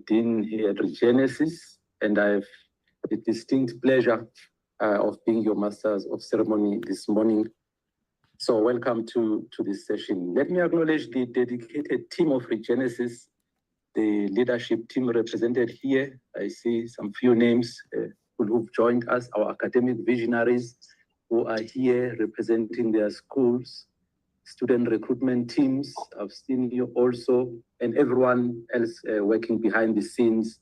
Dean here at Regenesis, and I have the distinct pleasure of being your Masters of Ceremony this morning. So welcome to this session. Let me acknowledge the dedicated team of Regenesis, the leadership team represented here. I see some few names who've joined us, our academic visionaries who are here representing their schools, student recruitment teams. I've seen you also, and everyone else working behind the scenes.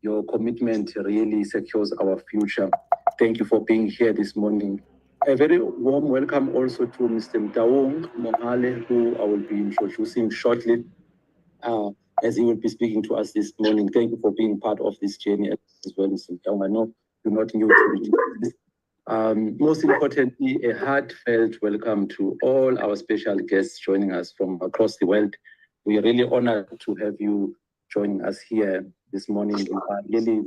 Your commitment really secures our future. Thank you for being here this morning. A very warm welcome also to Mr. Mtaung Mohale, who I will be introducing shortly, as he will be speaking to us this morning. Thank you for being part of this journey as well, Mr. Mtaung. I know you're not new to this. Most importantly, a heartfelt welcome to all our special guests joining us from across the world. We are really honored to have you joining us here this morning. You are really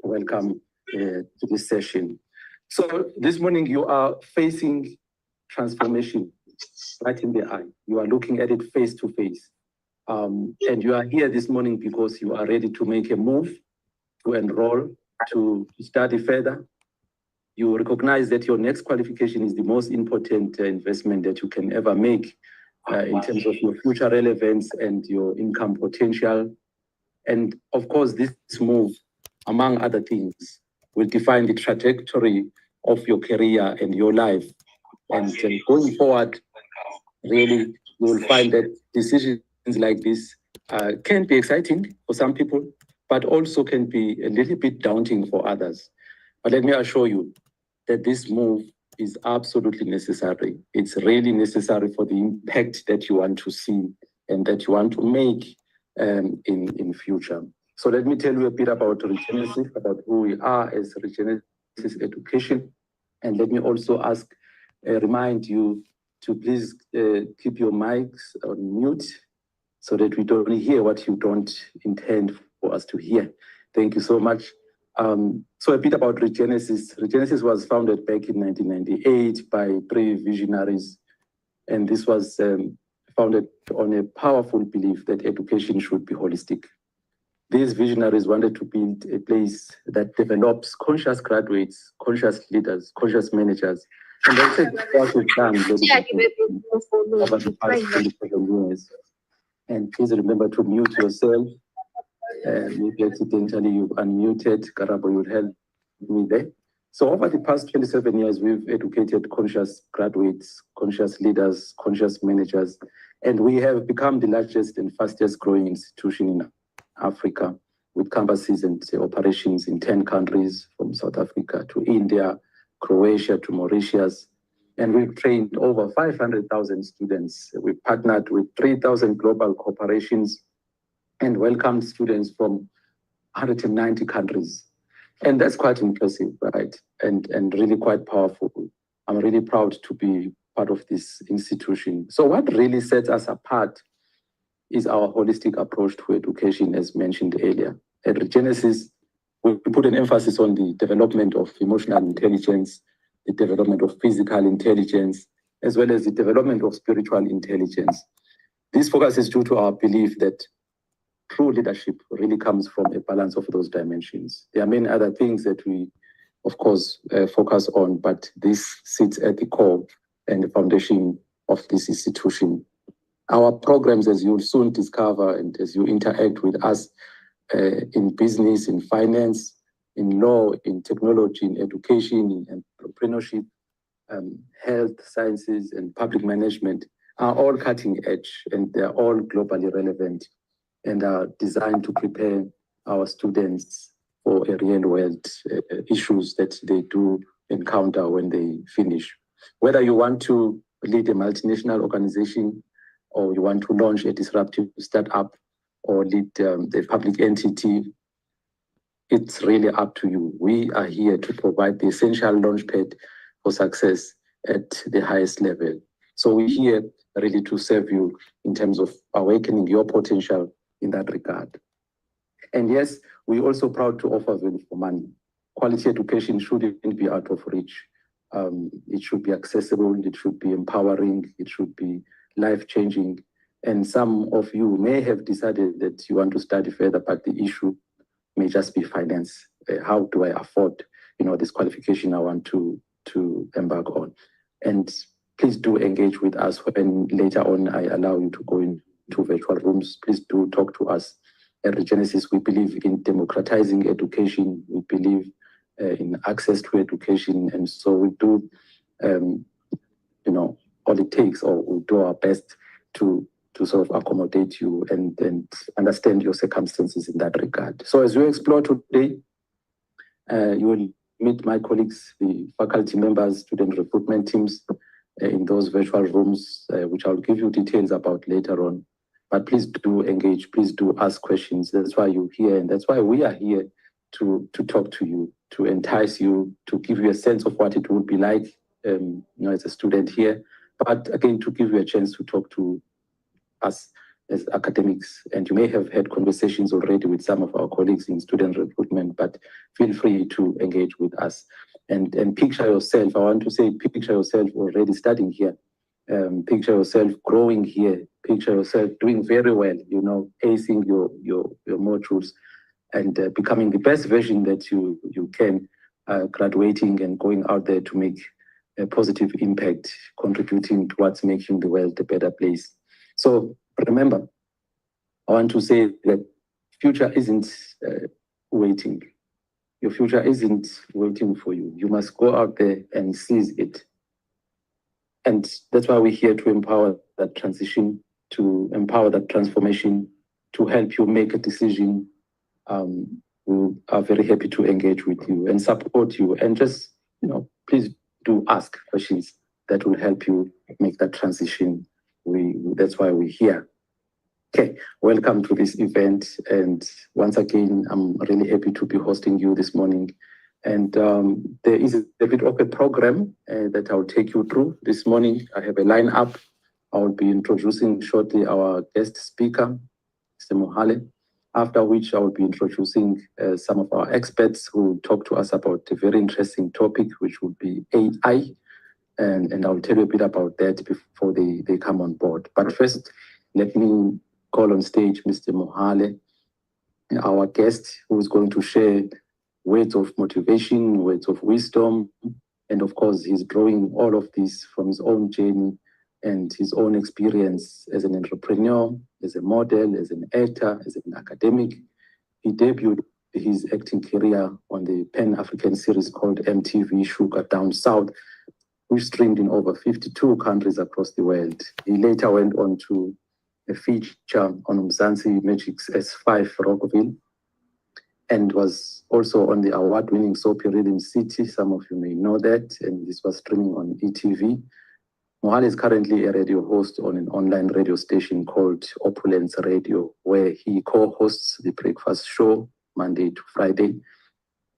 welcome to this session. So this morning you are facing transformation right in the eye. You are looking at it face to face. And you are here this morning because you are ready to make a move, to enroll, to study further. You recognize that your next qualification is the most important investment that you can ever make in terms of your future relevance and your income potential. And of course, this move, among other things, will define the trajectory of your career and your life. And going forward, really, you will find that decisions like this can be exciting for some people, but also can be a little bit daunting for others. But let me assure you that this move is absolutely necessary. It's really necessary for the impact that you want to see and that you want to make in future. So let me tell you a bit about Regenesis, about who we are as Regenesis Education. And let me also remind you to please keep your mics on mute so that we don't hear what you don't intend for us to hear. Thank you so much. So a bit about Regenesis. Regenesis was founded back in 1998 by 3 visionaries, and this was founded on a powerful belief that education should be holistic. These visionaries wanted to build a place that develops conscious graduates, conscious leaders, conscious managers, and that's what we've done over the past 27 years. And please remember to mute yourself. Maybe accidentally you've unmuted. Karabo, you'll help me there. So over the past 27 years, we've educated conscious graduates, conscious leaders, conscious managers, and we have become the largest and fastest growing institution in Africa, with campuses and operations in 10 countries, from South Africa to India, Croatia to Mauritius. And we've trained over 500,000 students. We've partnered with 3,000 global corporations and welcomed students from 190 countries. And that's quite impressive, right? And really quite powerful. I'm really proud to be part of this institution. So what really sets us apart is our holistic approach to education, as mentioned earlier. At Regenesis, we put an emphasis on the development of emotional intelligence, the development of physical intelligence, as well as the development of spiritual intelligence. This focus is due to our belief that true leadership really comes from a balance of those dimensions. There are many other things that we, of course, focus on, but this sits at the core and the foundation of this institution. Our programs, as you'll soon discover and as you interact with us in business, in finance, in law, in technology, in education, in entrepreneurship, health sciences, and public management, are all cutting edge, and they're all globally relevant and are designed to prepare our students for a real world issues that they do encounter when they finish. Whether you want to lead a multinational organization, or you want to launch a disruptive startup, or lead the public entity, it's really up to you. We are here to provide the essential launchpad for success at the highest level. So we're here really to serve you in terms of awakening your potential in that regard. And yes, we're also proud to offer value for money. Quality education shouldn't be out of reach. It should be accessible, it should be empowering, it should be life-changing, And some of you may have decided that you want to study further, but the issue may just be finance. How do I afford, this qualification I want to embark on? And please do engage with us when later on I allow you to go into virtual rooms. Please do talk to us. At Regenesis, we believe in democratizing education. We believe in access to education. And so we do, all it takes, or we do our best to sort of accommodate you and understand your circumstances in that regard. So as we explore today, you will meet my colleagues, the faculty members, student recruitment teams in those virtual rooms, which I'll give you details about later on. But please do engage, please do ask questions. That's why you're here, and that's why we are here to talk to you, to entice you, to give you a sense of what it would be like, as a student here. But again, to give you a chance to talk to us as academics. And you may have had conversations already with some of our colleagues in student recruitment, but feel free to engage with us and picture yourself. I want to say, picture yourself already studying here. Picture yourself growing here. Picture yourself doing very well, acing your modules and becoming the best version that you can, graduating and going out there to make a positive impact, contributing towards making the world a better place. So remember, I want to say that future isn't waiting. Your future isn't waiting for you. You must go out there and seize it. And that's why we're here to empower that transition, to empower that transformation, to help you make a decision. We are very happy to engage with you and support you. And just, please do ask questions that will help you make that transition. That's why we're here. Okay, welcome to this event. And once again, I'm really happy to be hosting you this morning. And there is a bit of a program that I'll take you through this morning. I have a lineup. I will be introducing shortly our guest speaker, Mr. Mohale, after which I will be introducing some of our experts who will talk to us about a very interesting topic, which would be AI. And I'll tell you a bit about that before they come on board. But first, let me call on stage Mr. Mohale, our guest, who is going to share words of motivation, words of wisdom, and of course, he's drawing all of this from his own journey and his own experience as an entrepreneur, as a model, as an actor, as an academic. He debuted his acting career on the Pan-African series called MTV Sugar Down South, which streamed in over 52 countries across the world. He later went on to a feature on Mzansi Magic's S5 Rockville, and was also on the award-winning soap Rhythm City. Some of you may know that, and this was streaming on ETV. Mohale is currently a radio host on an online radio station called Opulence Radio, where he co-hosts the breakfast show Monday to Friday.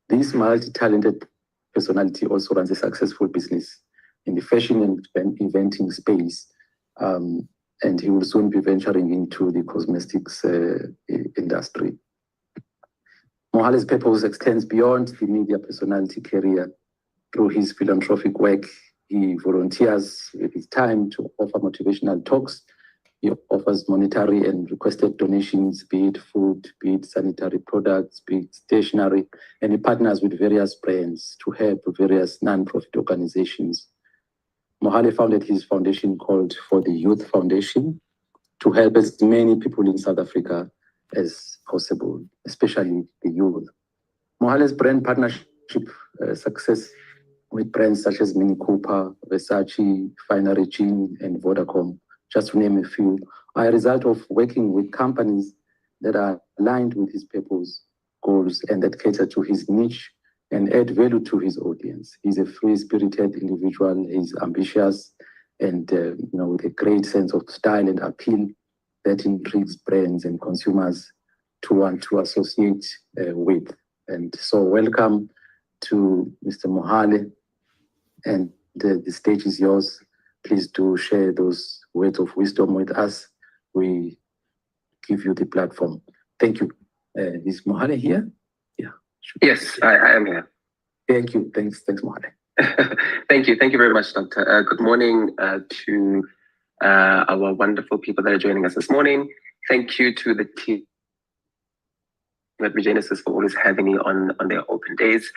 This multi-talented personality also runs a successful business in the fashion and eventing space, and he will soon be venturing into the cosmetics industry. Mohale's purpose extends beyond the media personality career. Through his philanthropic work, he volunteers with his time to offer motivational talks. He offers monetary and requested donations, be it food, be it sanitary products, be it stationery, and he partners with various brands to help various non-profit organizations. Mohale founded his foundation called For the Youth Foundation to help as many people in South Africa as possible, especially the youth. Mohale's brand partnership success with brands such as Mini Cooper, Versace, Finery Jean, and Vodacom, just to name a few, are a result of working with companies that are aligned with his purpose, goals, and that cater to his niche and add value to his audience. He's a free-spirited individual. He's ambitious and with a great sense of style and appeal that intrigues brands and consumers to want to associate with. And so welcome to Mr. Mohale, and the stage is yours. Please do share those words of wisdom with us. We give you the platform. Thank you. Is Mohale here? Yeah. Sure. Yes, I am here. Thank you. Thanks, Mohale. Thank you very much, Doctor. Good morning to our wonderful people that are joining us this morning. Thank you to the team at Regenesis for always having me on their open days.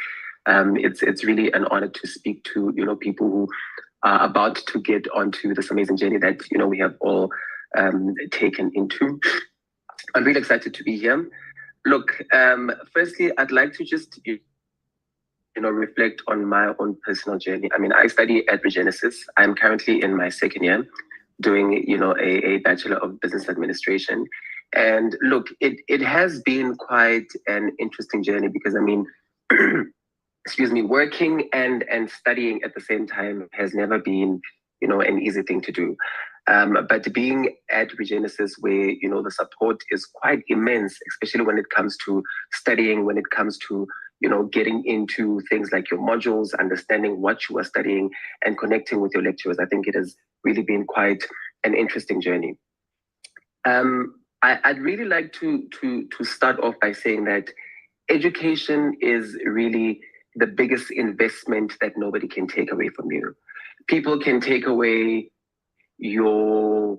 It's really an honor to speak to people who are about to get onto this amazing journey that we have all taken into. I'm really excited to be here. Look, firstly, I'd like to just reflect on my own personal journey. I mean, I study at Regenesis. I'm currently in my second year, doing a Bachelor of Business Administration. And look, it has been quite an interesting journey because I mean, excuse me, working and studying at the same time has never been an easy thing to do. But being at Regenesis, where the support is quite immense, especially when it comes to studying, when it comes to getting into things like your modules, understanding what you are studying, and connecting with your lecturers, I think it has really been quite an interesting journey. I'd really like to start off by saying that education is really the biggest investment that nobody can take away from you. People can take away your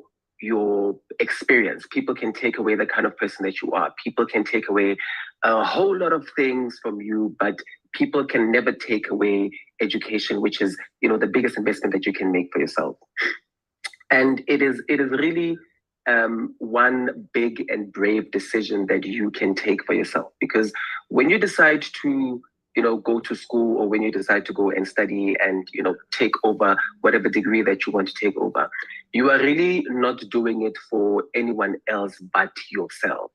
experience. People can take away the kind of person that you are. People can take away a whole lot of things from you, but people can never take away education, which is the biggest investment that you can make for yourself. And it is really one big and brave decision that you can take for yourself, because when you decide to go to school, or when you decide to go and study and take over whatever degree that you want to take over, you are really not doing it for anyone else but yourself.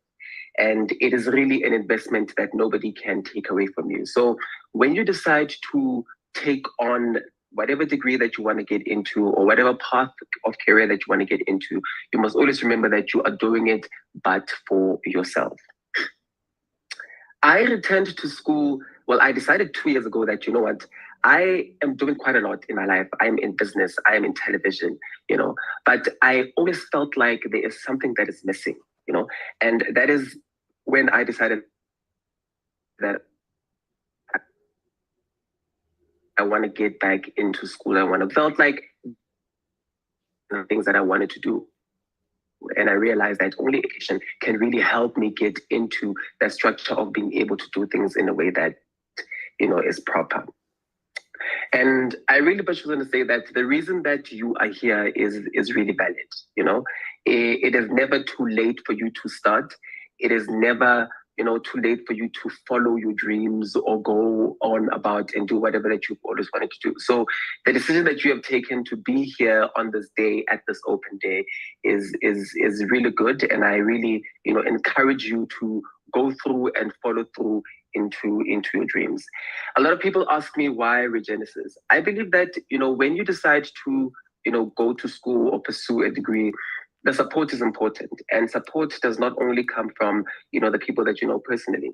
And it is really an investment that nobody can take away from you. So when you decide to take on whatever degree that you want to get into, or whatever path of career that you want to get into, you must always remember that you are doing it but for yourself. I returned to school. Well, I decided 2 years ago that, I am doing quite a lot in my life. I'm in business, I am in television, but I always felt like there is something that is missing, and that is when I decided that I want to get back into school. I felt like the things that I wanted to do. And I realized that only education can really help me get into the structure of being able to do things in a way that, is proper. And I really just want to say that the reason that you are here is really valid. It is never too late for you to start. It is never too late for you to follow your dreams or go on about and do whatever that you've always wanted to do. So the decision that you have taken to be here on this day, at this open day, is really good. And I really, encourage you to go through and follow through into your dreams. A lot of people ask me why Regenesis. I believe that, when you decide to, go to school or pursue a degree, the support is important, and support does not only come from the people that you know personally,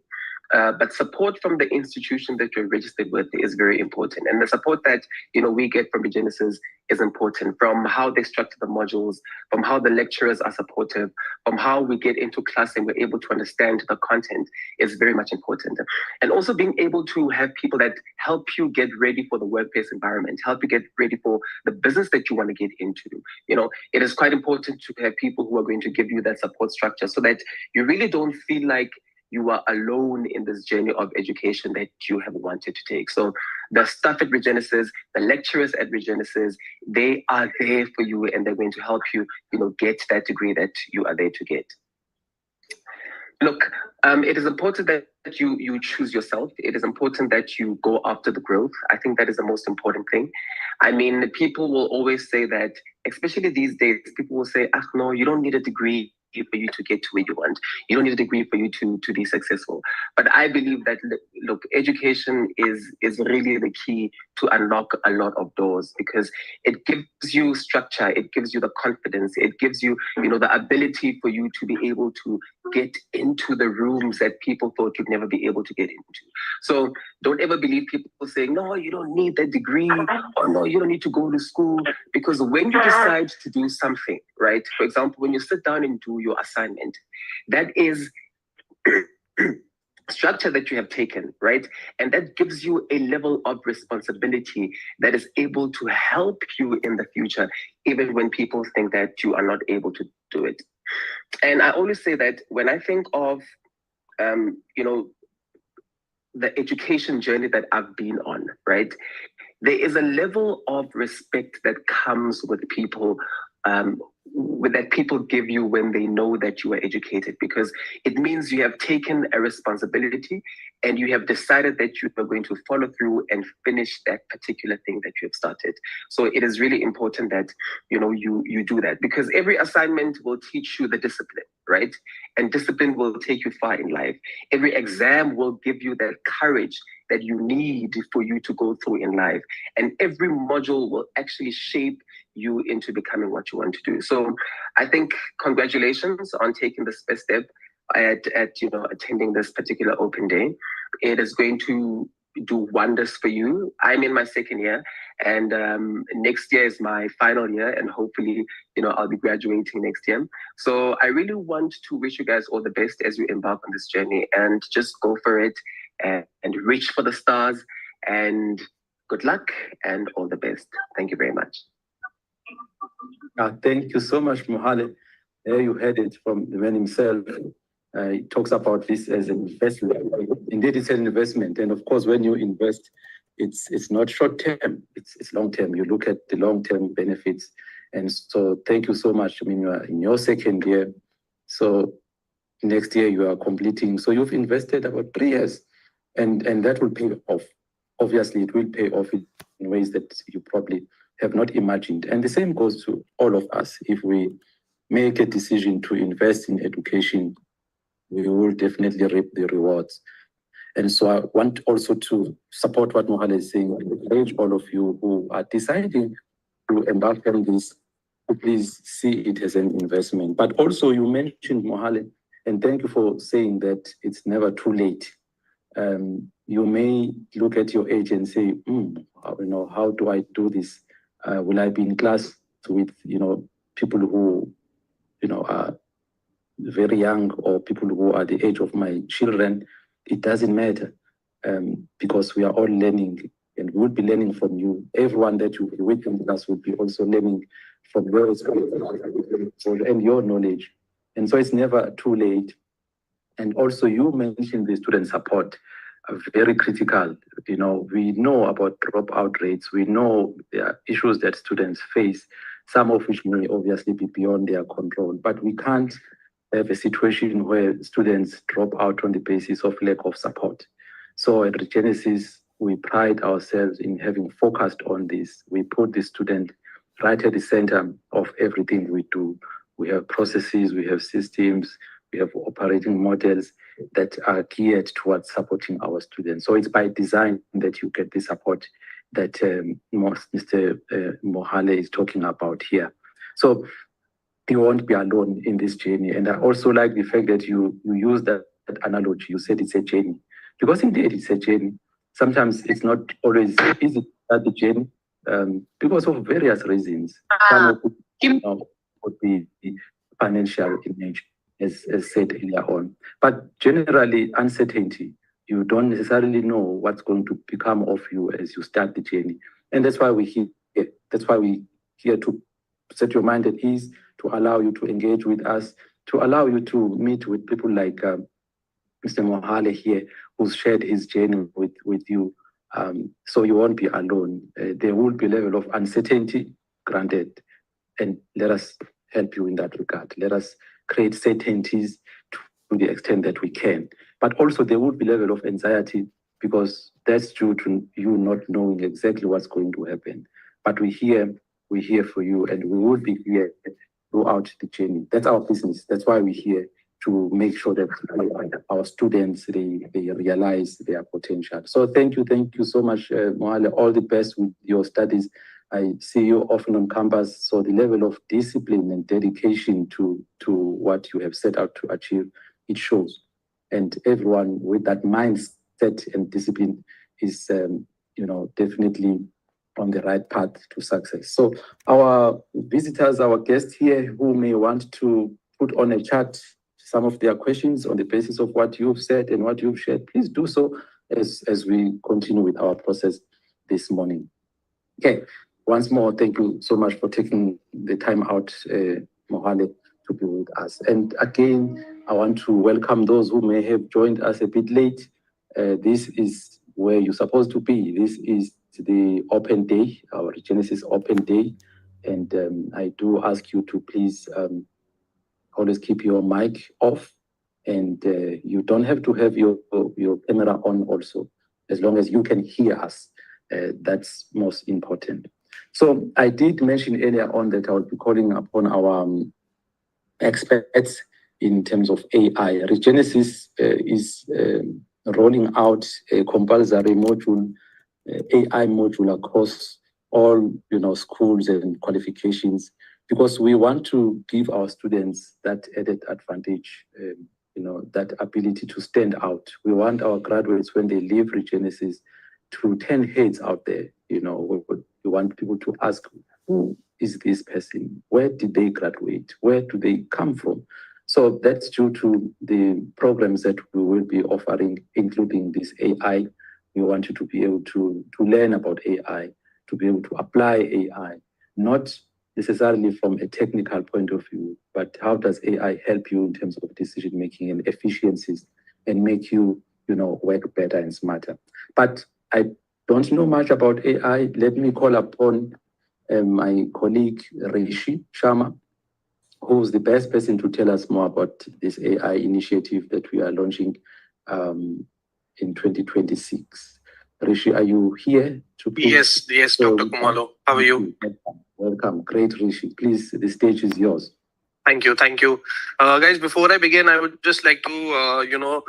but support from the institution that you're registered with is very important. And the support that we get from Regenesis is important, from how they structure the modules, from how the lecturers are supportive, from how we get into class and we're able to understand the content is very much important. And also being able to have people that help you get ready for the workplace environment, help you get ready for the business that you want to get into. It is quite important to have people who are going to give you that support structure so that you really don't feel like you are alone in this journey of education that you have wanted to take. So the staff at Regenesis, the lecturers at Regenesis, they are there for you, and they're going to help you, get that degree that you are there to get. Look, it is important that you choose yourself. It is important that you go after the growth. I think that is the most important thing. I mean, people will always say that, especially these days, people will say, no, you don't need a degree for you to get to where you want. You don't need a degree for you to be successful. But I believe that, look, education is really the key to unlock a lot of doors, because it gives you structure, it gives you the confidence, it gives you, the ability for you to be able to get into the rooms that people thought you'd never be able to get into. So don't ever believe people saying, no, you don't need that degree, or no, you don't need to go to school. Because when you decide to do something, right? For example, when you sit down and do your assignment, that is structure that you have taken, right? And that gives you a level of responsibility that is able to help you in the future, even when people think that you are not able to do it. And I always say that when I think of, the education journey that I've been on, right? There is a level of respect that comes with people, that people give you when they know that you are educated, because it means you have taken a responsibility and you have decided that you are going to follow through and finish that particular thing that you have started. So it is really important that you do that, because every assignment will teach you the discipline, right? And discipline will take you far in life. Every exam will give you that courage that you need for you to go through in life. And every module will actually shape you into becoming what you want to do. So I think congratulations on taking this first step at attending this particular open day. It is going to do wonders for you. I'm in my second year, and next year is my final year, and hopefully, I'll be graduating next year. So I really want to wish you guys all the best as you embark on this journey, and just go for it and reach for the stars, and good luck and all the best. Thank you very much. Thank you so much, Mohale. There you heard it from the man himself. He talks about this as an investment. Indeed, it's an investment. And of course, when you invest, it's not short term, it's long term. You look at the long term benefits. And so thank you so much. I mean, you are in your second year. So next year you are completing. So you've invested about 3 years, and that will pay off. Obviously, it will pay off in ways that you probably have not imagined. And the same goes to all of us. If we make a decision to invest in education, we will definitely reap the rewards. And so I want also to support what Mohale is saying. I encourage all of you who are deciding to embark on this, to please see it as an investment. But also you mentioned, Mohale, and thank you for saying that it's never too late. You may look at your age and say, how do I do this? Will I be in class with, people who, are very young, or people who are the age of my children? It doesn't matter, because we are all learning, and we'll be learning from you. Everyone that you will with in class will be also learning from your experience and your knowledge. And so it's never too late. And also you mentioned the student support, very critical. We know about dropout rates. We know there are issues that students face, some of which may obviously be beyond their control, but we can't have a situation where students drop out on the basis of lack of support. So at Regenesis, we pride ourselves in having focused on this. We put the student right at the center of everything we do. We have processes, we have systems, we have operating models that are geared towards supporting our students. So it's by design that you get the support that Mr. Mohale is talking about here. So you won't be alone in this journey. And I also like the fact that you use that analogy. You said it's a journey, because indeed it's a journey. Sometimes it's not always easy to start the journey because of various reasons. Some of it would be financial in nature, as said earlier on. But generally, uncertainty. You don't necessarily know what's going to become of you as you start the journey. And that's why we're here. That's why we're here to set your mind at ease, to allow you to engage with us, to allow you to meet with people like Mr. Mohale here, who's shared his journey with you. So you won't be alone. There will be a level of uncertainty, granted, and let us help you in that regard. Let us create certainties to the extent that we can. But also there will be a level of anxiety, because that's due to you not knowing exactly what's going to happen. But we're here for you, and we will be here throughout the journey. That's our business. That's why we're here, to make sure that our students, they realize their potential. So thank you so much, Mohale. All the best with your studies. I see you often on campus, so the level of discipline and dedication to what you have set out to achieve, it shows. And everyone with that mindset and discipline is, definitely on the right path to success. So our visitors, our guests here who may want to put on a chat some of their questions on the basis of what you've said and what you've shared, please do so as we continue with our process this morning. Okay, once more, thank you so much for taking the time out, Mohale, to be with us. And again, I want to welcome those who may have joined us a bit late. This is where you're supposed to be. This is the open day, our Genesis open day. And I do ask you to please always keep your mic off. And you don't have to have your camera on also, as long as you can hear us. That's most important. So I did mention earlier on that I will be calling upon our experts in terms of AI. Regenesis is rolling out a compulsory module, AI module across all schools and qualifications, because we want to give our students that added advantage, that ability to stand out. We want our graduates, when they leave Regenesis, to turn heads out there. We want people to ask, who is this person? Where did they graduate? Where do they come from? So that's due to the programs that we will be offering, including this AI. We want you to be able to learn about AI, to be able to apply AI, not necessarily from a technical point of view, but how does AI help you in terms of decision making and efficiencies and make you, work better and smarter. But I don't know much about AI. Let me call upon my colleague Rishi Sharma, who's the best person to tell us more about this AI initiative that we are launching in 2026. Rishi, are you here? Yes, Dr. Kumalo. How are you? Welcome. Great, Rishi. Please, the stage is yours. Thank you. Guys, before I begin, I would just like to,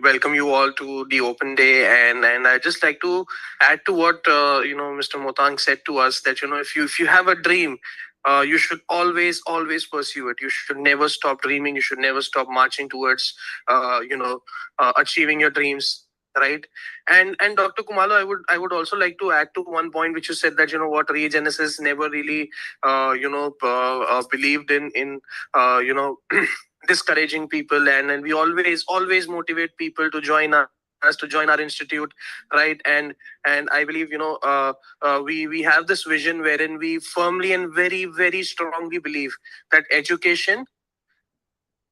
welcome you all to the open day. And I'd just like to add to what, Mr. Motang said to us that, if you have a dream, you should always pursue it. You should never stop dreaming. You should never stop marching towards, achieving your dreams. Right. And Dr. Kumalo, I would also like to add to one point which you said that Regenesis never really believed in discouraging people, and we always motivate people to join us, to join our institute, right? And I believe we have this vision wherein we firmly and very, very strongly believe that education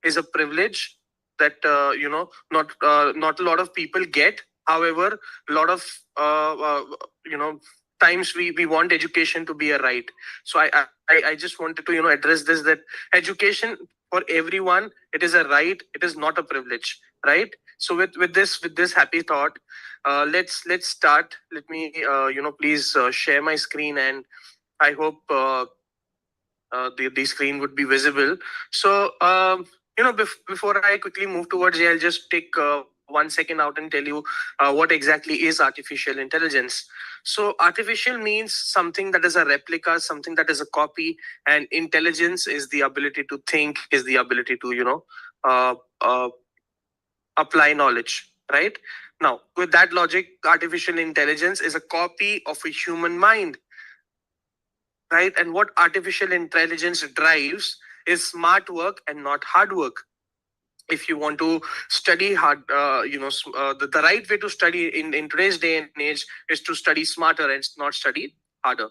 is a privilege that not a lot of people get. However, a lot of times we want education to be a right. So I just wanted to address this, that education for everyone, it is a right, it is not a privilege, right? So with this happy thought, let's start. Let me please share my screen, and I hope the screen would be visible. So before I quickly move towards here, I'll just take 1 second out and tell you what exactly is artificial intelligence. So artificial means something that is a replica, something that is a copy, and intelligence is the ability to think, is the ability to apply knowledge, right? Now, with that logic, artificial intelligence is a copy of a human mind, right? And what artificial intelligence drives is smart work and not hard work. If you want to study hard, the right way to study in today's day and age is to study smarter and not study harder.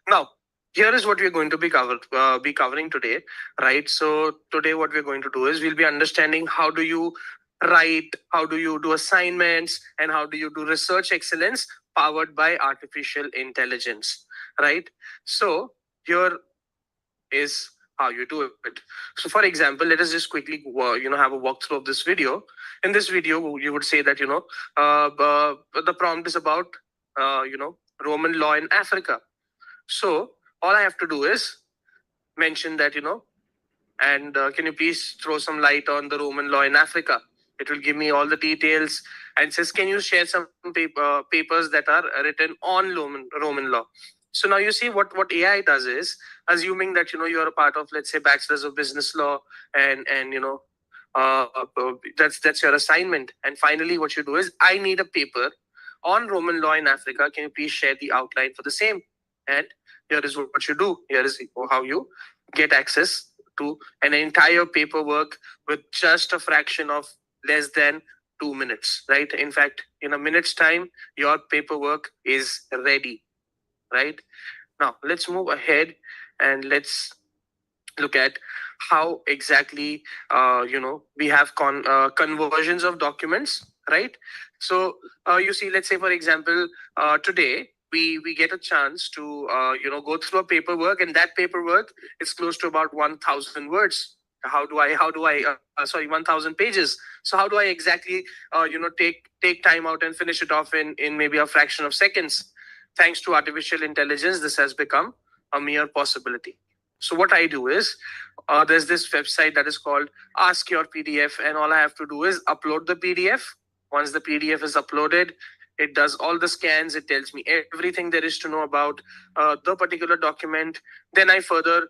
Now, here is what we're going to be covering today, right? So today what we're going to do is we'll be understanding how do you write, how do you do assignments, and how do you do research excellence powered by artificial intelligence, right? So here is how you do it. So for example, let us just quickly have a walkthrough of this video. In this video, you would say that the prompt is about Roman law in Africa. So all I have to do is mention that and can you please throw some light on the Roman law in Africa? It will give me all the details and says, can you share some papers that are written on Roman law? So now you see what AI does is, assuming that you're a part of, let's say, Bachelor's of Business Law, and that's your assignment. And finally, what you do is, I need a paper on Roman law in Africa. Can you please share the outline for the same? And here is what you do. Here is how you get access to an entire paperwork with just a fraction of less than 2 minutes, right? In fact, in a minute's time, your paperwork is ready, right? Now, let's move ahead and let's look at how exactly we have conversions of documents, right? So you see, let's say for example, today we get a chance to go through a paperwork, and that paperwork is close to about 1,000 words. Sorry, 1,000 pages. So how do I exactly take time out and finish it off in maybe a fraction of seconds? Thanks to artificial intelligence, this has become a mere possibility. So what I do is, there's this website that is called Ask Your PDF, and all I have to do is upload the PDF. Once the PDF is uploaded, it does all the scans. It tells me everything there is to know about the particular document. Then I further,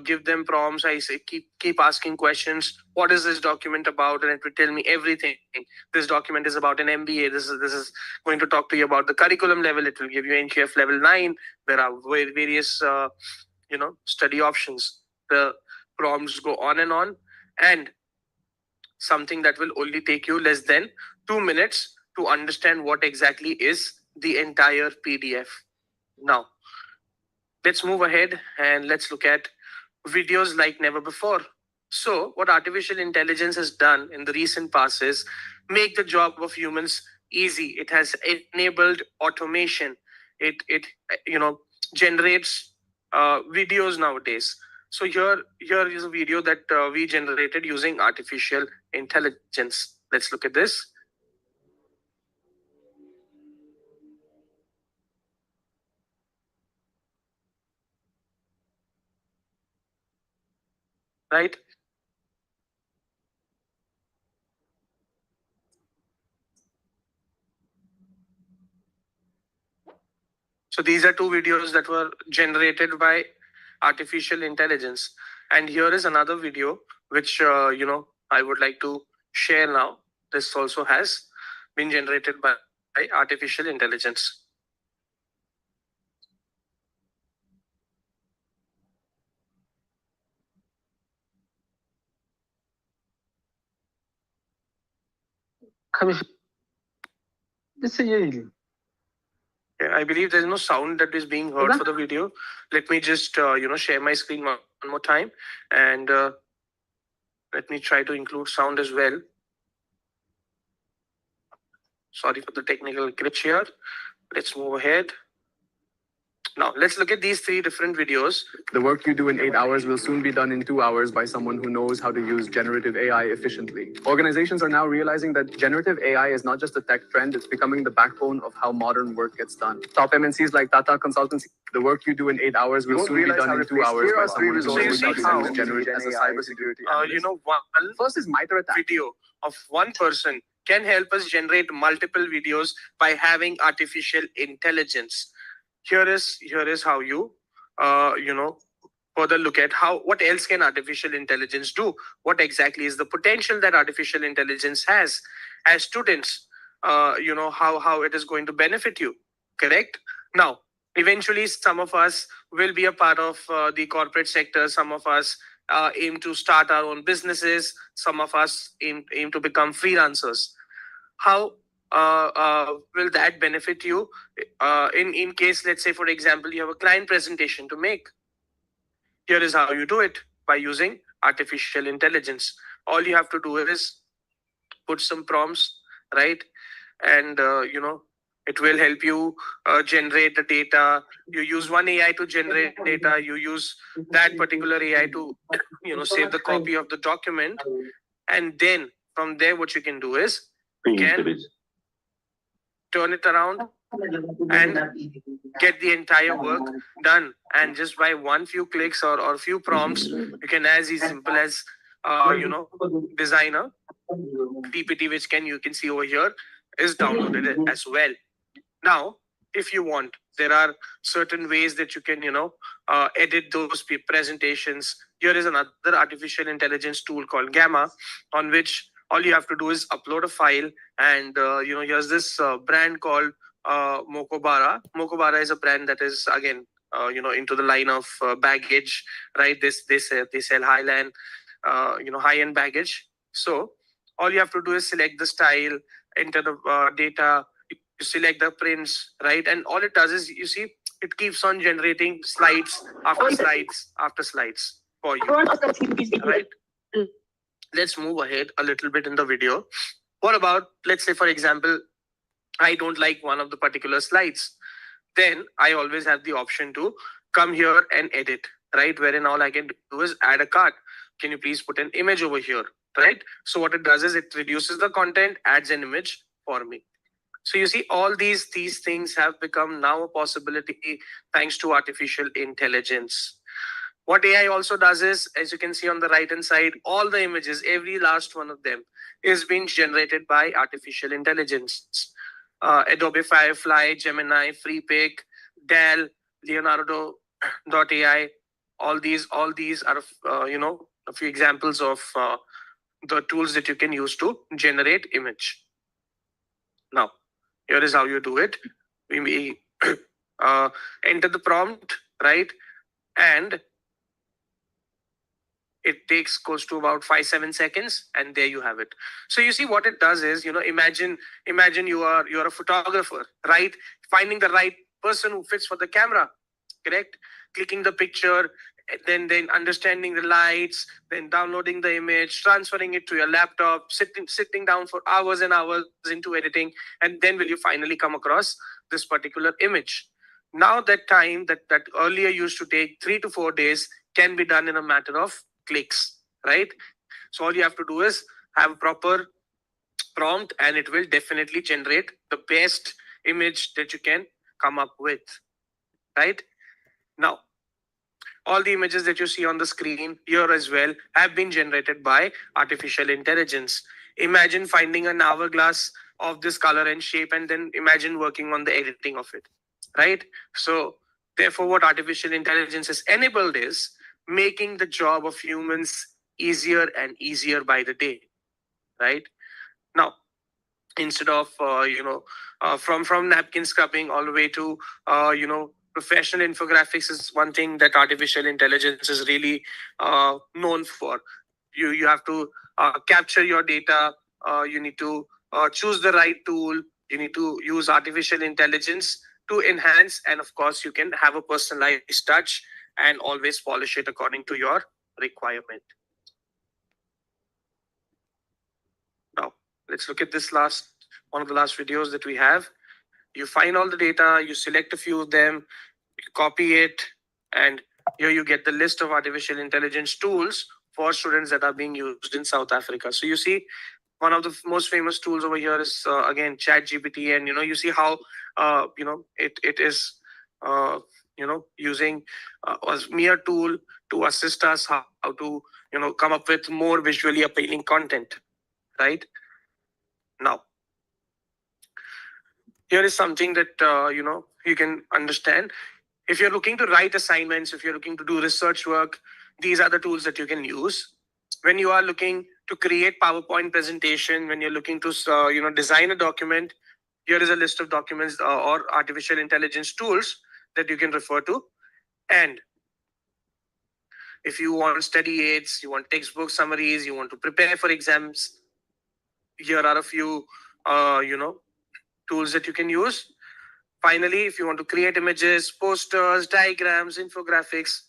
give them prompts. I say keep asking questions. What is this document about? And it will tell me everything. This document is about an MBA. This is going to talk to you about the curriculum level. It will give you NQF level 9. There are various study options. The prompts go on, and something that will only take you less than 2 minutes to understand what exactly is the entire PDF. Now, let's move ahead and let's look at videos like never before. So what artificial intelligence has done in the recent past is make the job of humans easy. It has enabled automation. It generates videos nowadays. So here is a video that we generated using artificial intelligence. Let's look at this. Right? So these are two videos that were generated by artificial intelligence. And here is another video, which, I would like to share now. This also has been generated by artificial intelligence. I believe there's no sound that is being heard for the video. Let me just, share my screen one more time, and let me try to include sound as well. Sorry for the technical glitch here. Let's move ahead. Now, let's look at these three different videos. The work you do in 8 hours will soon be done in 2 hours by someone who knows how to use generative AI efficiently. Organizations are now realizing that generative AI is not just a tech trend, it's becoming the backbone of how modern work gets done. Top MNCs like Tata Consultancy, the work you do in 8 hours will soon be done in 2 hours by someone who knows how to use generative as a cybersecurity analyst. One First is MITRE attack. video of one person can help us generate multiple videos by having artificial intelligence. Here is how you further look at what else can artificial intelligence do. What exactly is the potential that artificial intelligence has as students? How it is going to benefit you. Correct. Now, eventually, some of us will be a part of the corporate sector. Some of us aim to start our own businesses. Some of us aim to become freelancers. How will that benefit you in case, let's say, for example, you have a client presentation to make? Here is how you do it by using artificial intelligence. All you have to do is put some prompts, right? And it will help you generate the data. You use one AI to generate data. You use that particular AI to save the copy of the document, and then from there, what you can do is you can turn it around and get the entire work done. And just by one few clicks or few prompts, you can, as simple as designer PPT, which you can see over here, is downloaded as well. Now, if you want, there are certain ways that you can edit those presentations. Here is another artificial intelligence tool called Gamma, on which all you have to do is upload a file, and here's this brand called Mokobara. Mokobara is a brand that is, again, into the line of baggage, right? They sell high-end baggage. So all you have to do is select the style, enter the data, you select the prints, right? And all it does is, you see, it keeps on generating slides after slides after slides for you, right? Let's move ahead a little bit in the video. What about, let's say, for example, I don't like one of the particular slides. Then I always have the option to come here and edit, right? Wherein all I can do is add a card. Can you please put an image over here, right? So what it does is it reduces the content, adds an image for me. So you see, all these things have become now a possibility thanks to artificial intelligence. What AI also does is, as you can see on the right hand side, all the images, every last one of them is being generated by artificial intelligence. Adobe Firefly, Gemini, FreePic, Dell, Leonardo.ai, all these are a few examples of the tools that you can use to generate image. Now, here is how you do it. We enter the prompt, right? And it takes close to about 5-7 seconds, and there you have it. So you see, what it does is, imagine you're a photographer, right? Finding the right person who fits for the camera, correct? Clicking the picture, then understanding the lights, then downloading the image, transferring it to your laptop, sitting down for hours and hours into editing, and then will you finally come across this particular image. Now that time that earlier used to take 3 to 4 days can be done in a matter of clicks, right? So all you have to do is have a proper prompt, and it will definitely generate the best image that you can come up with, right? Now, all the images that you see on the screen here as well have been generated by artificial intelligence. Imagine finding an hourglass of this color and shape, and then imagine working on the editing of it, right? So therefore, what artificial intelligence has enabled is making the job of humans easier and easier by the day, right? Now, instead of from napkin scrubbing all the way to professional infographics is one thing that artificial intelligence is really known for. You have to capture your data. You need to choose the right tool. You need to use artificial intelligence to enhance, and of course, you can have a personalized touch and always polish it according to your requirement. Now, let's look at this one of the last videos that we have. You find all the data, you select a few of them, you copy it, and here you get the list of artificial intelligence tools for students that are being used in South Africa. So you see, one of the most famous tools over here is again ChatGPT, and you see how it is using a mere tool to assist us how to come up with more visually appealing content, right? Now, here is something that you can understand. If you're looking to write assignments, if you're looking to do research work, these are the tools that you can use. When you are looking to create PowerPoint presentation, when you're looking to design a document, here is a list of documents or artificial intelligence tools that you can refer to. And if you want study aids, you want textbook summaries, you want to prepare for exams, here are a few tools that you can use. Finally, if you want to create images, posters, diagrams, infographics,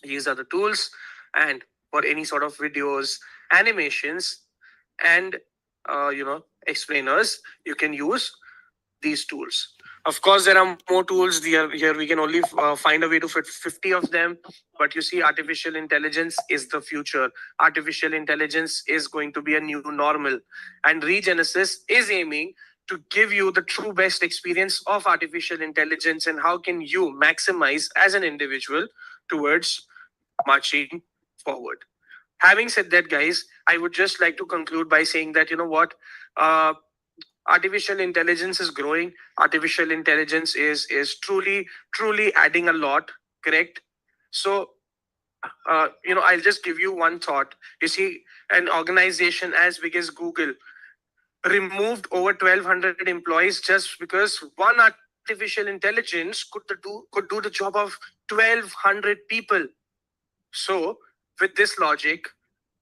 these are the tools. And for any sort of videos, animations, and explainers, you can use these tools. Of course, there are more tools. Here we can only find a way to fit 50 of them. But you see, artificial intelligence is the future. Artificial intelligence is going to be a new normal. And Regenesis is aiming to give you the true best experience of artificial intelligence and how can you maximize as an individual towards marching forward. Having said that, guys, I would just like to conclude by saying that, artificial intelligence is growing. Artificial intelligence is truly adding a lot, correct? So, I'll just give you one thought. You see, an organization as big as Google removed over 1,200 employees just because one artificial intelligence could do the job of 1,200 people. So with this logic,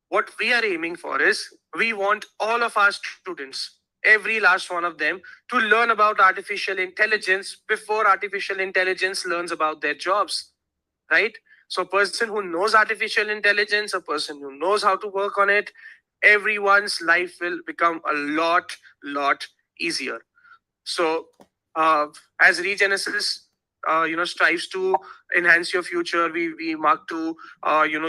what we are aiming for is we want all of our students, every last one of them, to learn about artificial intelligence before artificial intelligence learns about their jobs, right? So a person who knows artificial intelligence, a person who knows how to work on it, everyone's life will become a lot easier. So as Regenesis, strives to enhance your future, we mark to,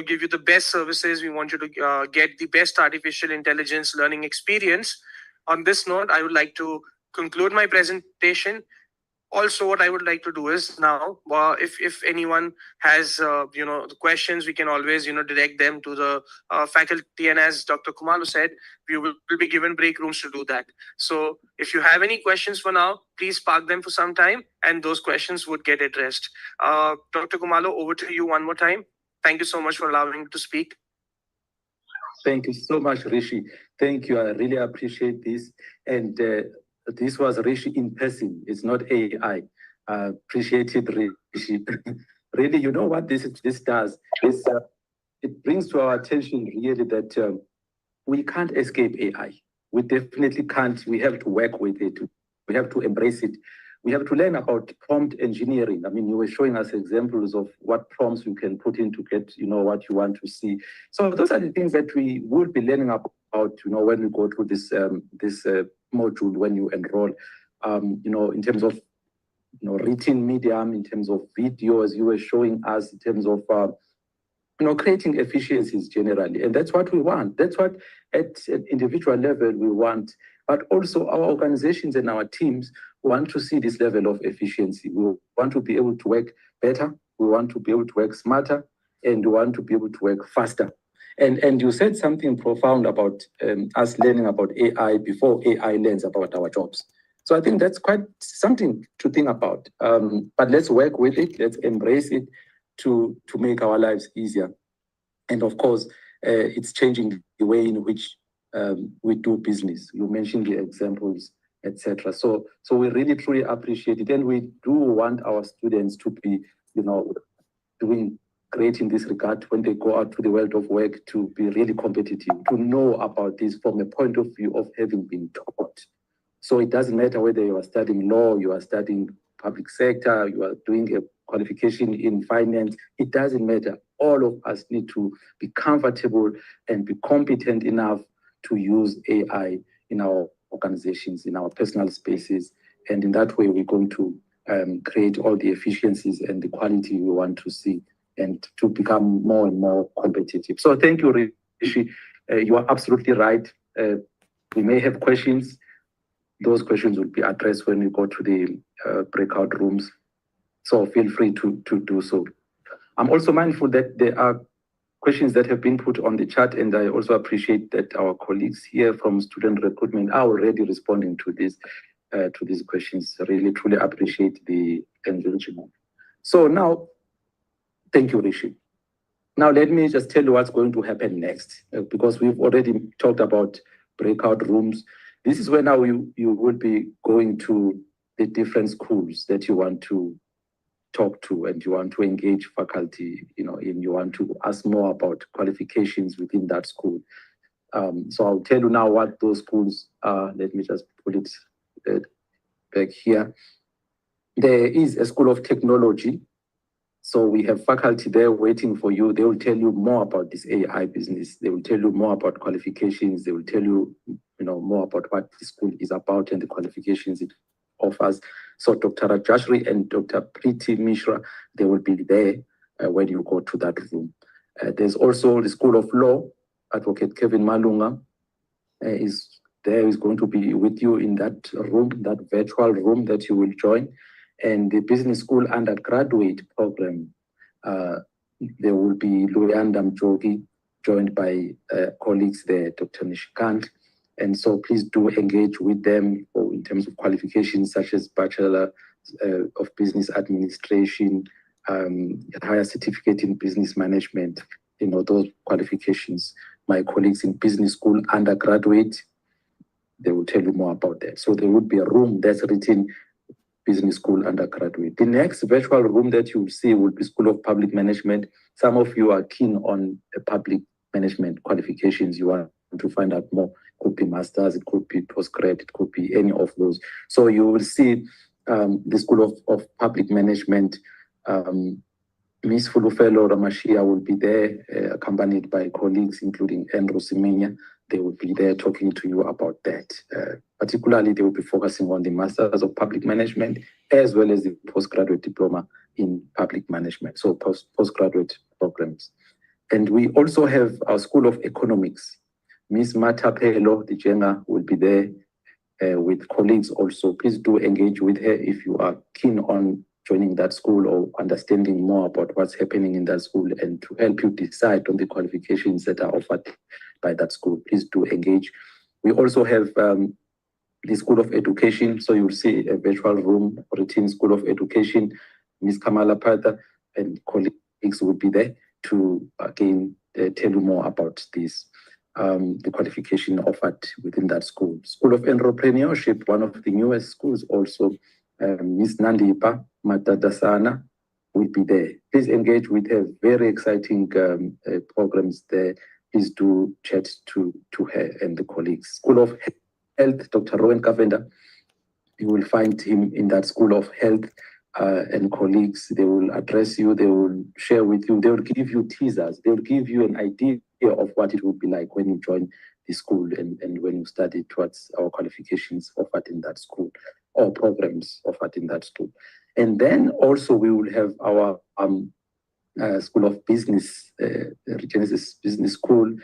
give you the best services. We want you to get the best artificial intelligence learning experience. On this note, I would like to conclude my presentation. Also, what I would like to do is now, if anyone has the questions, we can always direct them to the faculty, and as Dr. Kumalu said, we will be given break rooms to do that. So if you have any questions for now, please park them for some time, and those questions would get addressed. Dr. Kumalu, over to you one more time. Thank you so much for allowing me to speak. Thank you so much, Rishi. Thank you. I really appreciate this. And this was Rishi in person. It's not AI. Appreciate it, Rishi. Really, you know what this does? It brings to our attention really that we can't escape AI. We definitely can't. We have to work with it. We have to embrace it. We have to learn about prompt engineering. I mean, you were showing us examples of what prompts you can put in to get, what you want to see. So those are the things that we will be learning about, when we go through this module, when you enroll, in terms of, written medium, in terms of videos you were showing us, in terms of, creating efficiencies generally. And that's what we want. That's what at an individual level we want. But also our organizations and our teams want to see this level of efficiency. We want to be able to work better. We want to be able to work smarter, and we want to be able to work faster. And you said something profound about us learning about AI before AI learns about our jobs. So I think that's quite something to think about. But let's work with it. Let's embrace it to make our lives easier. And of course, it's changing the way in which we do business. You mentioned the examples, etc. So we really truly appreciate it, and we do want our students to be, doing great in this regard when they go out to the world of work, to be really competitive, to know about this from a point of view of having been taught. So it doesn't matter whether you are studying law, you are studying public sector, you are doing a qualification in finance, it doesn't matter. All of us need to be comfortable and be competent enough to use AI in our organizations, in our personal spaces. And in that way, we're going to create all the efficiencies and the quality we want to see, and to become more and more competitive. So thank you, Rishi. You are absolutely right. We may have questions. Those questions will be addressed when we go to the breakout rooms. So feel free to do so. I'm also mindful that there are questions that have been put on the chat, and I also appreciate that our colleagues here from student recruitment are already responding to these questions. Really, truly appreciate the engagement. So now, thank you, Rishi. Now, let me just tell you what's going to happen next, because we've already talked about breakout rooms. This is where now you will be going to the different schools that you want to talk to, and you want to engage faculty, you want to ask more about qualifications within that school. So I'll tell you now what those schools are. Let me just put it back here. There is a School of Technology. So we have faculty there waiting for you. They will tell you more about this AI business. They will tell you more about qualifications. They will tell you, more about what the school is about and the qualifications it offers. So Dr. Rajashri and Dr. Preeti Mishra, they will be there when you go to that room. There's also the School of Law. Advocate Kevin Malunga is there, is going to be with you in that room, that virtual room that you will join. And the Business School undergraduate program, there will be Luyanda Mjogi, joined by colleagues there, Dr. Nishikant. And so please do engage with them in terms of qualifications such as Bachelor of Business Administration, higher certificate in business management, those qualifications. My colleagues in Business School undergraduate, they will tell you more about that. So there would be a room that's written Business School undergraduate. The next virtual room that you will see will be School of Public Management. Some of you are keen on public management qualifications. You want to find out more. It could be masters, it could be postgrad, it could be any of those. So you will see the School of Public Management. Ms. Fulufelo Ramashia will be there, accompanied by colleagues, including Andrew Simenya. They will be there talking to you about that. Particularly, they will be focusing on the Masters of Public Management, as well as the postgraduate diploma in public management, so postgraduate programs. And we also have our School of Economics. Ms. Mata Pelo, the Jenga, will be there with colleagues also. Please do engage with her if you are keen on joining that school or understanding more about what's happening in that school, and to help you decide on the qualifications that are offered by that school. Please do engage. We also have the School of Education. So you'll see a virtual room, routine School of Education. Ms. Kamala Pata and colleagues will be there to, again, tell you more about this, the qualification offered within that school. School of Entrepreneurship, one of the newest schools also, Ms. Nandipa Matadasana will be there. Please engage with her. Very exciting programs there. Please do chat to her and the colleagues. School of Health, Dr. Rowan Kavenda, you will find him in that School of Health and colleagues. They will address you, they will share with you, they will give you teasers, they will give you an idea of what it will be like when you join the school and when you study towards our qualifications offered in that school or programs offered in that school. And then also we will have our School of Business, Genesis Business School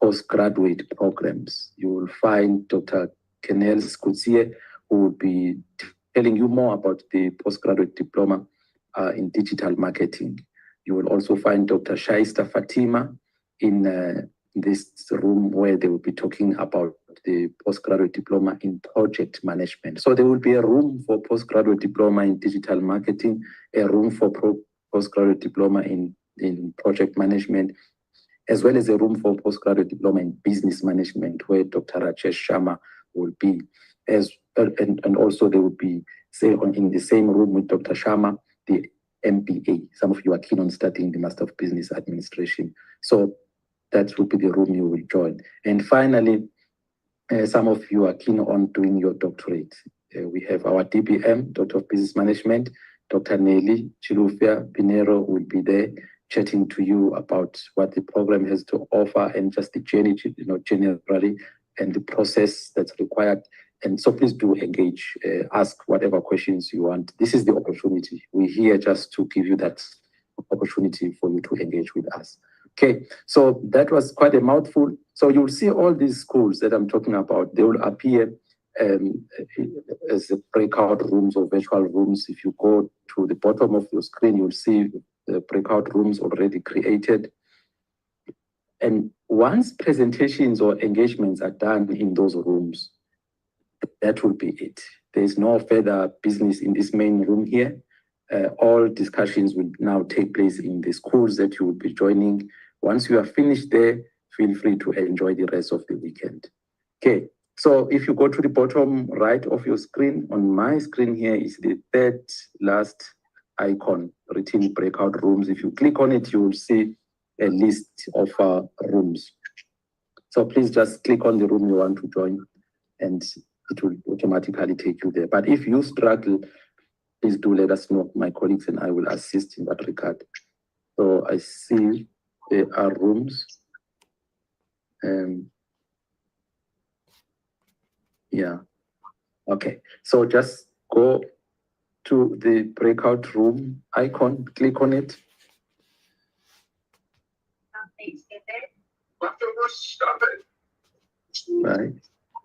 postgraduate programs. You will find Dr. Kenel Skutsie, who will be telling you more about the postgraduate diploma in digital marketing. You will also find Dr. Shaista Fatima in this room where they will be talking about the postgraduate diploma in project management. So there will be a room for postgraduate diploma in digital marketing, a room for postgraduate diploma in project management, as well as a room for postgraduate diploma in business management, where Dr. Rajesh Sharma will be, and also they will be in the same room with Dr. Sharma, the MBA. Some of you are keen on studying the Master of Business Administration. So that will be the room you will join. And finally, some of you are keen on doing your doctorate. We have our DBM, Doctor of Business Management. Dr. Nelly Chilufia Pinero will be there chatting to you about what the program has to offer and just the journey, generally, and the process that's required. And so please do engage, ask whatever questions you want. This is the opportunity. We're here just to give you that opportunity for you to engage with us. Okay, so that was quite a mouthful. So you'll see all these schools that I'm talking about, they will appear as breakout rooms or virtual rooms. If you go to the bottom of your screen, you'll see the breakout rooms already created. And once presentations or engagements are done in those rooms, that will be it. There's no further business in this main room here. All discussions will now take place in the schools that you will be joining. Once you are finished there, feel free to enjoy the rest of the weekend. Okay, so if you go to the bottom right of your screen, on my screen here is the third last icon, written breakout rooms. If you click on it, you will see a list of rooms. So please just click on the room you want to join and it will automatically take you there. But if you struggle, please do let us know. My colleagues and I will assist in that regard. So I see there are rooms. Yeah. Okay. So just go to the breakout room icon, click on it. Right.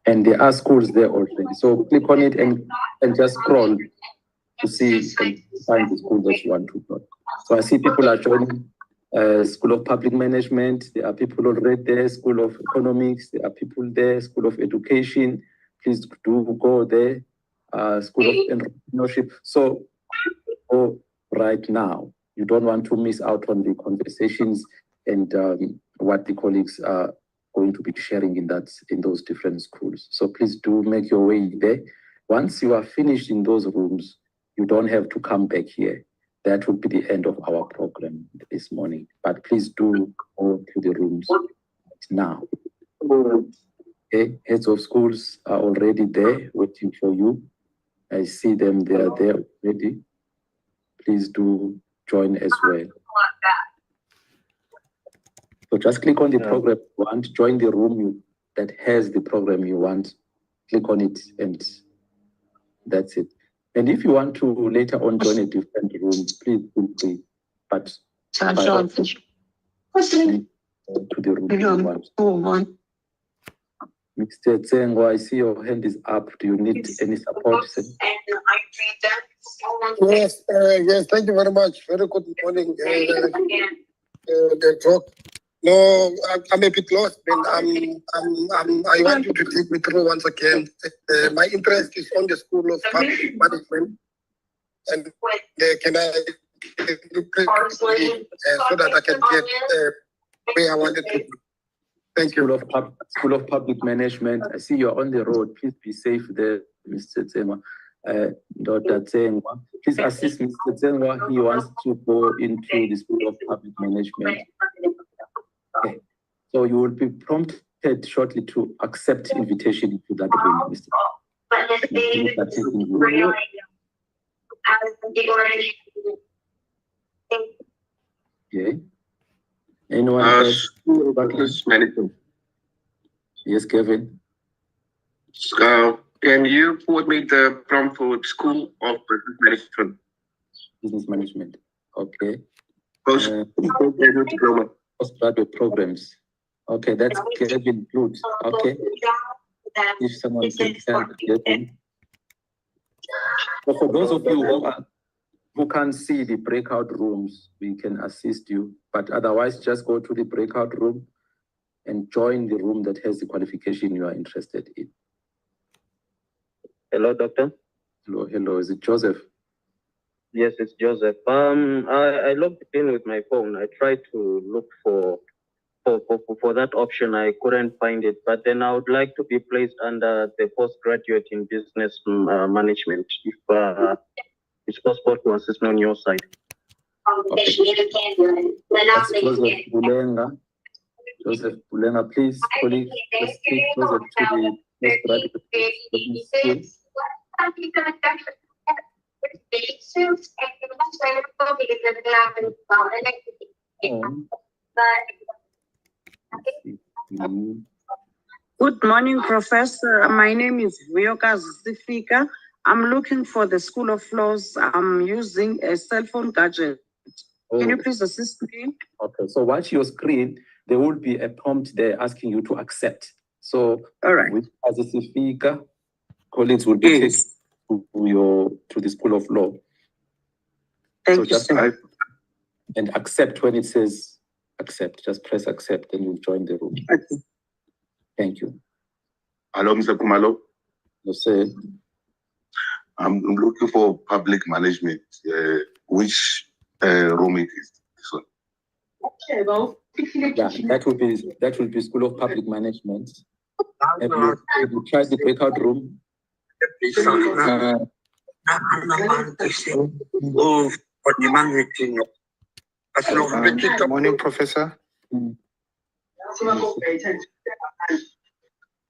And there are schools there already. So click on it and just scroll to see and find the school that you want to join. So I see people are joining School of Public Management. There are people already there, School of Economics. There are people there, School of Education. Please do go there, School of Entrepreneurship. So right now, you don't want to miss out on the conversations and what the colleagues are going to be sharing in those different schools. So please do make your way there. Once you are finished in those rooms, you don't have to come back here. That would be the end of our program this morning. But please do go to the rooms now. Okay, heads of schools are already there waiting for you. I see them, they are there already. Please do join as well. So just click on the program you want, join the room that has the program you want, click on it, and that's it. And if you want to later on join a different room, please feel free. But to the room you want. Mr. Tsengo, I see your hand is up. Do you need any support? Yes, yes, thank you very much. Very good morning. The talk. No, I'm a bit lost, man. I want you to take me through once again. My interest is on the School of Public Management. And can I so that I can get where I wanted to be? Thank you. School of Public Management. I see you're on the road. Please be safe there, Mr. Tsema. Dr. Tsengwa. Please assist Mr. Tsengwa. He wants to go into the School of Public Management. Okay. So you will be prompted shortly to accept invitation to that room, Mr. Okay. Anyone else? Yes, Kevin. Can you put me the prompt for School of Business Management? Business Management. Okay. Postgraduate programs. Okay, that's Kevin Bluth. Okay. If someone can help Kevin. So for those of you who can't see the breakout rooms, we can assist you. But otherwise, just go to the breakout room and join the room that has the qualification you are interested in. Hello, doctor. Hello, hello. Is it Joseph? Yes, it's Joseph. I logged in with my phone. I tried to look for that option. I couldn't find it. But then I would like to be placed under the postgraduate in business management. If it's possible to assist me on your side. Okay. That's Joseph Bulenga. Joseph Bulenga, please, colleague, let's take Joseph to the postgraduate. Good morning, Professor. My name is Vyoka Zifika. I'm looking for the School of Laws. I'm using a cell phone gadget. Can you please assist me? Okay, so watch your screen. There will be a prompt there asking you to accept. So, all right. As a speaker, colleagues will be taken to the School of Law. Thank you, sir. And accept when it says accept. Just press accept and you'll join the room. Okay. Thank you. Hello, Mr. Kumalo. Yes, sir. I'm looking for public management. Which room it is? This one. Okay, well. Yeah, that will be School of Public Management. Have you tried the breakout room? Morning, Professor.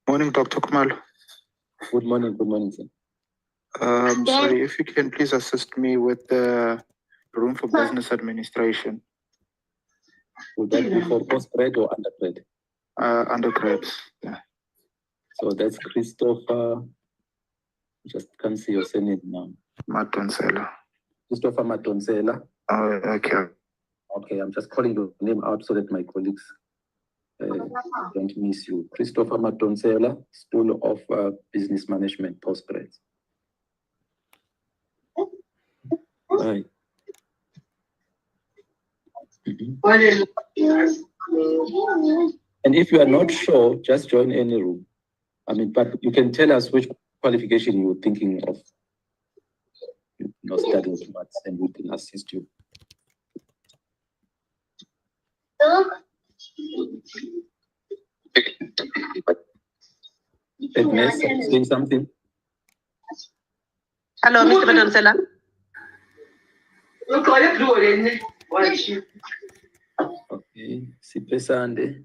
Morning, Dr. Kumalo. Good morning, sir. Sorry, if you can please assist me with the room for business administration. Would that be for postgrad or undergrad? Undergrads, yeah. So that's Christopher. Just can't see your surname now. Matonsela. Christopher Matonsela. Oh, okay. Okay, I'm just calling your name out so that my colleagues don't miss you. Christopher Matonsela, School of Business Management, postgrad. Right. And if you are not sure, just join any room. I mean, but you can tell us which qualification you're thinking of, studying towards, and we can assist you. Agnes, saying something? Hello, Mr. Madonsela. Okay, Sipesande.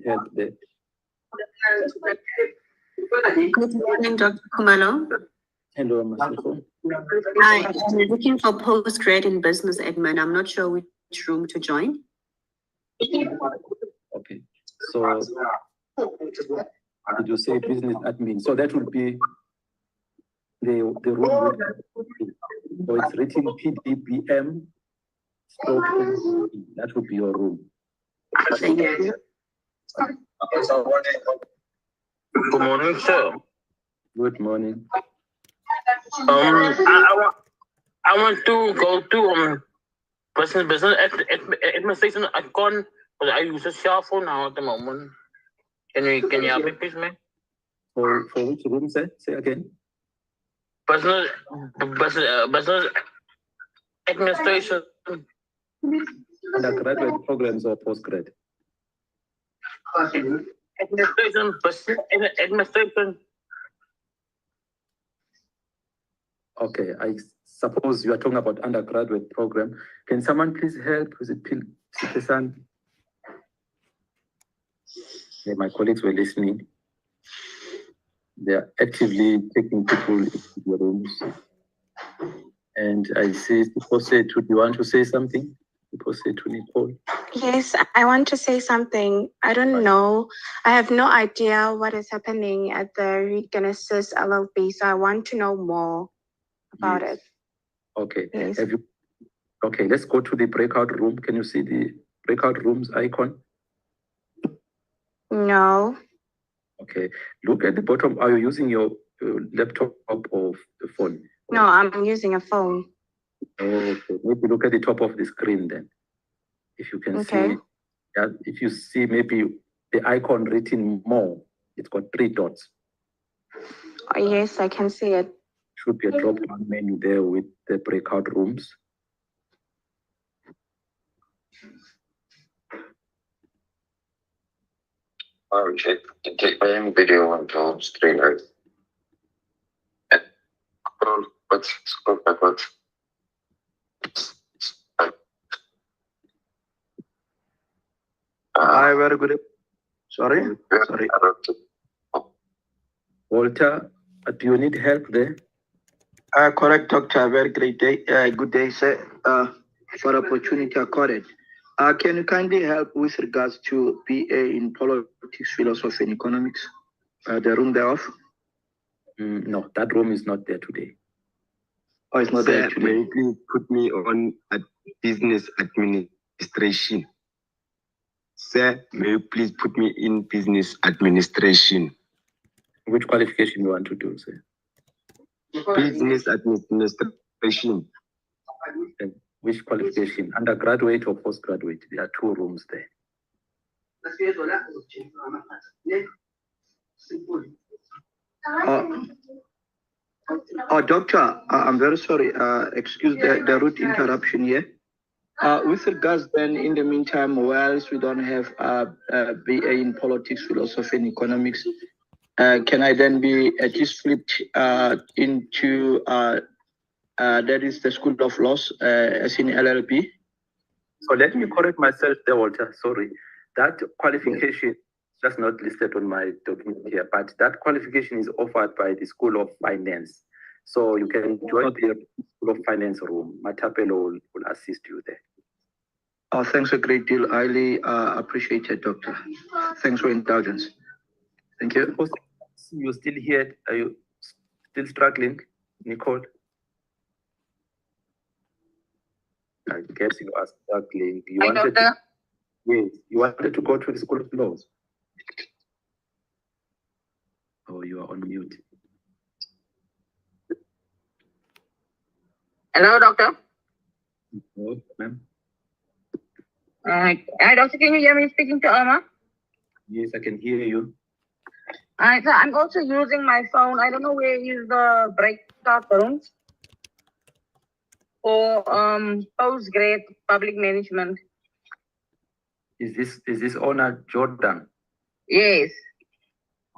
Help there. Good morning, Dr. Kumalo. Hello, Masiko. Hi, I'm looking for postgrad in business admin. I'm not sure which room to join. Okay, so did you say business admin? So that would be the room. So it's written PDBM. That would be your room. Thank you. Good morning, sir. Good morning. I want to go to business administration. I can't, but I use a cell phone now at the moment. Can you help me, please, man? For which room, sir? Say again. Business administration. Undergraduate programs or postgrad? Administration. Okay, I suppose you are talking about undergraduate program. Can someone please help with the Sipesan? Yeah, my colleagues were listening. They are actively taking people into the rooms. And I see people say, do you want to say something? People say to Nicole. Yes, I want to say something. I don't know. I have no idea what is happening at the Reed Genesis LLP, so I want to know more about it. Okay. Yes. Okay, let's go to the breakout room. Can you see the breakout rooms icon? No. Okay, look at the bottom. Are you using your laptop or the phone? No, I'm using a phone. Okay, maybe look at the top of the screen then. If you can see, if you see maybe the icon written more, it's got 3 dots. Oh, yes, I can see it. Should be a drop-down menu there with the breakout rooms. Okay, take my video on top screen, right? Scroll backwards. Hi, very good. Sorry. Walter, do you need help there? Correct, doctor. Very great day. Good day, sir. For opportunity accorded. Can you kindly help with regards to BA in politics, philosophy, and economics? The room thereof? No, that room is not there today. Oh, it's not there today. May you please put me on business administration? Sir, may you please put me in business administration? Which qualification you want to do, sir? Business administration. Which qualification? Undergraduate or postgraduate? There are 2 rooms there. Doctor, I'm very sorry. Excuse the rude interruption here. With regards then, in the meantime, whilst we don't have BA in politics, philosophy, and economics, can I then be at least flipped into that is the School of Laws, as in LLB? So let me correct myself there, Walter. Sorry. That qualification is just not listed on my document here, but that qualification is offered by the School of Finance. So you can join the School of Finance room. Matapelo will assist you there. Oh, thanks a great deal. Highly appreciate it, Doctor. Thanks for indulgence. Thank you. You're still here. Are you still struggling, Nicole? I guess you are struggling. You wanted to, yes, you wanted to go to the School of Laws. Oh, you are on mute. Hello, doctor. Hello, ma'am. Hi, doctor. Can you hear me speaking to Irma? Yes, I can hear you. So I'm also using my phone. I don't know where is the breakout rooms for postgrad public management. Is this owner Jordan? Yes.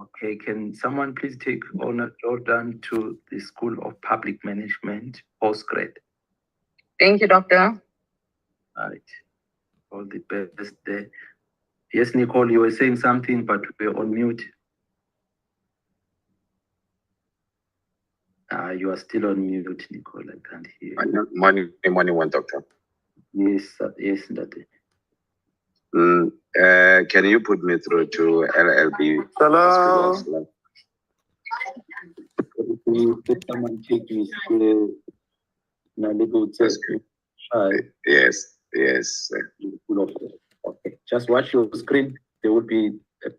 Okay, can someone please take Honor Jordan to the School of Public Management, postgrad? Thank you, Doctor. All right. All the best there. Yes, Nicole, you were saying something, but we're on mute. You are still on mute, Nicole. I can't hear you. Morning, one doctor. Yes, yes, that. Can you put me through to LLB? Hello. If someone take me Yes, yes. Okay, just watch your screen. There will be a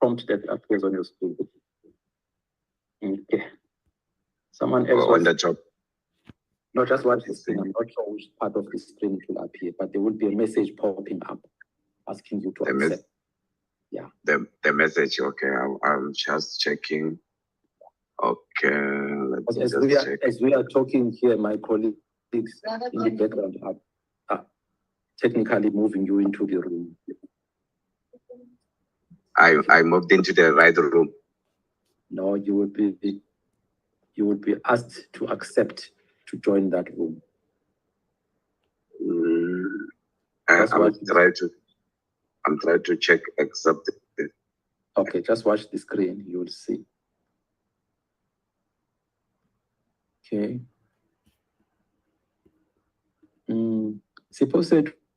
prompt that appears on your screen. Okay. Someone else On the top. No, just watch the screen. I'm not sure which part of the screen it will appear, but there will be a message popping up asking you to accept. Yeah. The message, okay. I'm just checking. Okay, as we are talking here, my colleagues in the background are technically moving you into the room. I moved into the right room. No, you will be asked to accept to join that room. I'm trying to check accept. Okay, just watch the screen. You will see. Okay. Suppose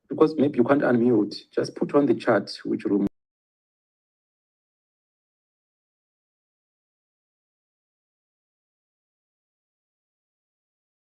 because maybe you can't unmute. Just put on the chat which room